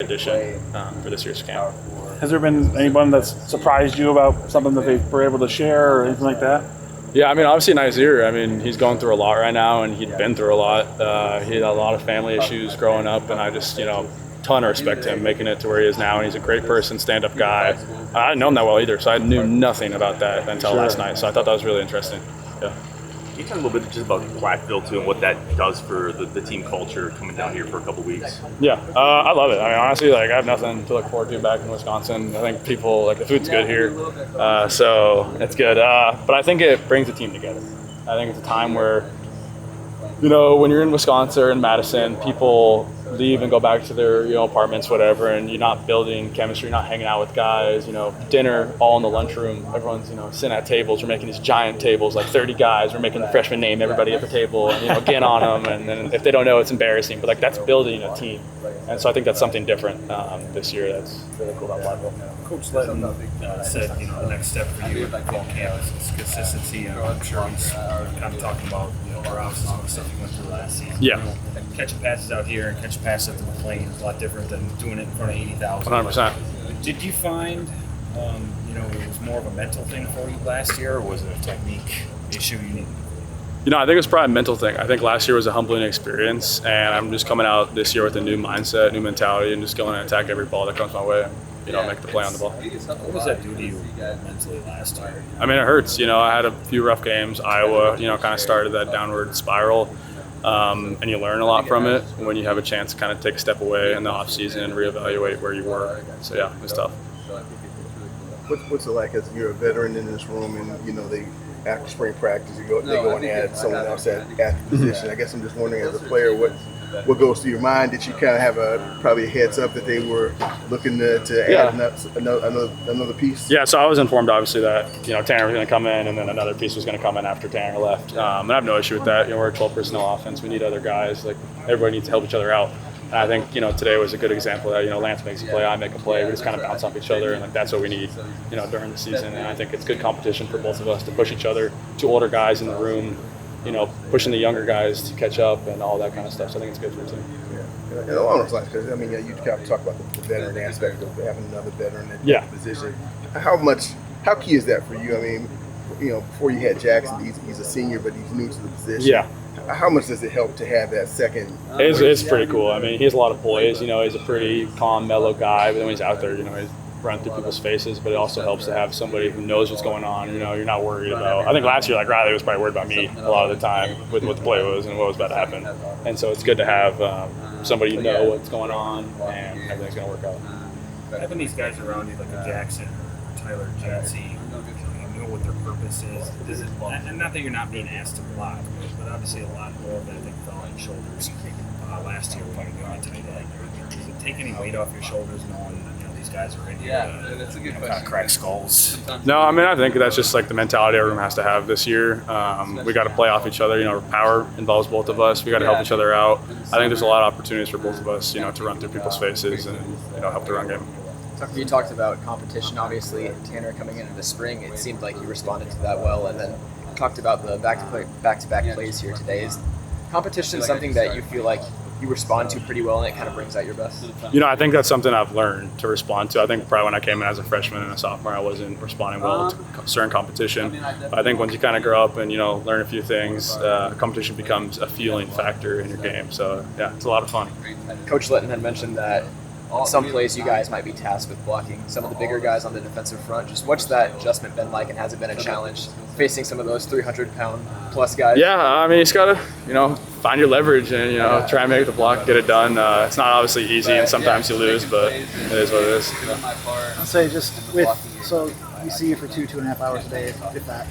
addition for this year's camp. Has there been anyone that's surprised you about something that they were able to share or anything like that? Yeah, I mean, obviously Nazir, I mean, he's going through a lot right now, and he'd been through a lot. He had a lot of family issues growing up, and I just, ton of respect to him making it to where he is now, and he's a great person, stand-up guy. I didn't know him that well either, so I knew nothing about that until last night, so I thought that was really interesting. Yeah. Can you talk a little bit just about Blackville, too, and what that does for the team culture coming down here for a couple weeks? Yeah, I love it. I mean, honestly, I have nothing to look forward to back in Wisconsin. I think people, the food's good here, so it's good. But I think it brings the team together. I think it's a time where, when you're in Wisconsin or in Madison, people leave and go back to their apartments, whatever, and you're not building chemistry, you're not hanging out with guys. Dinner all in the lunchroom. Everyone's sitting at tables. We're making these giant tables, like 30 guys. We're making the freshman name everybody at the table, and get on them. And then if they don't know, it's embarrassing. But that's building a team, and so I think that's something different this year. That's really cool about Blackville. Coach Letton said, the next step for you at fall camp is consistency. And I'm sure he's kind of talking about, Rouse's some of the stuff he went through last season. Yeah. Catching passes out here and catching passes at the McLean is a lot different than doing it in front of 80,000. 100%. Did you find, it was more of a mental thing for you last year, or was it a technique issue you needed? I think it was probably a mental thing. I think last year was a humbling experience, and I'm just coming out this year with a new mindset, new mentality, and just going to attack every ball that comes my way. Make the play on the ball. What does that do to you mentally last year? I mean, it hurts. I had a few rough games. Iowa, kind of started that downward spiral, and you learn a lot from it when you have a chance to kind of take a step away in the off season and reevaluate where you were. So yeah, it was tough. What's it like as you're a veteran in this room, and they after spring practice they go and add someone else at the position? I guess I'm just wondering, as a player, what goes through your mind? Did you kind of have probably a heads up that they were looking to add another piece? Yeah, so I was informed, obviously, that Tanner was going to come in, and then another piece was going to come in after Tanner left. And I have no issue with that. We're a 12 personnel offense. We need other guys. Everybody needs to help each other out. And I think today was a good example of that. Lance makes a play, I make a play. We just kind of bounce off each other, and that's what we need during the season. And I think it's good competition for both of us to push each other. Two older guys in the room, pushing the younger guys to catch up and all that kind of stuff. So I think it's good for the team. Yeah. And along those lines, because you kind of talk about the veteran aspect of having another veteran in that position. How key is that for you? Before you had Jackson, he's a senior, but he's new to the position. Yeah. How much does it help to have that second? It's pretty cool. He has a lot of poise. He's a pretty calm, mellow guy, but when he's out there, he's run through people's faces, but it also helps to have somebody who knows what's going on. You're not worried about. I think last year, Riley was probably worried about me a lot of the time with what the play was and what was about to happen. And so it's good to have somebody what's going on and everything's going to work out. Having these guys around you, like a Jackson or Tyler Jetsy, you know what their purpose is. And not that you're not being asked to block, but obviously a lot more of that I think fell on your shoulders last year when you were on tight end. Does it take any weight off your shoulders knowing these guys are in here that's a good question. Kind of crack skulls? No, I think that's just the mentality our room has to have this year. We got to play off each other. Power involves both of us. We got to help each other out. I think there's a lot of opportunities for both of us, to run through people's faces and help the run game. You talked about competition, obviously. Tanner coming into the spring, it seemed like you responded to that well, and then talked about the back-to-back plays here today. Is competition something that you feel like you respond to pretty well and it kind of brings out your best? I think that's something I've learned to respond to. I think probably when I came in as a freshman and a sophomore, I wasn't responding well to certain competition. But I think once you kind of grow up and, learn a few things, competition becomes a fueling factor in your game. So, yeah, it's a lot of fun. Coach Litton had mentioned that in some plays you guys might be tasked with blocking some of the bigger guys on the defensive front. Just what's that adjustment been like, and has it been a challenge facing some of those 300-pound plus guys? Yeah, you just got to, find your leverage and, try and make the block, get it done. It's not obviously easy, and sometimes you lose, but it is what it is. I'll say just so you see you for 2.5 hours a day, if that.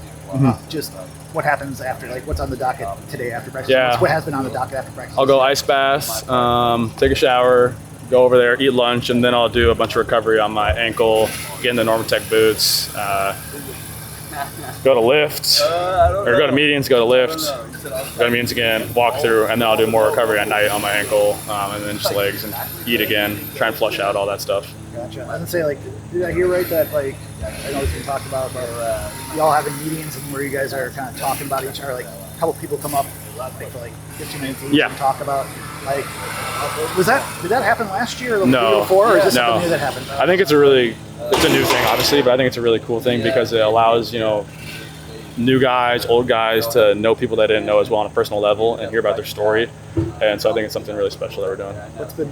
Just what happens after, what's on the docket today after practice? Yeah. What has been on the docket after practice? I'll go ice bath, take a shower, go over there, eat lunch, and then I'll do a bunch of recovery on my ankle, get in the Normatec boots, go to lift, or go to meetings, go to lift, go to meetings again, walk through, and then I'll do more recovery at night on my ankle, and then just legs, and eat again, try and flush out all that stuff. Gotcha. I was gonna say, did I hear right that, I know it's been talked about, but y'all having meetings and where you guys are kind of talking about each other, a couple people come up they feel like 15 minutes each Yeah. and talk about like did that happen last year or the No. year before, or is this No. something new that happened? I think it's a new thing, obviously, but I think it's a really cool thing because it allows, new guys, old guys to know people they didn't know as well on a personal level and hear about their story. And so I think it's something really special that we're doing. What's been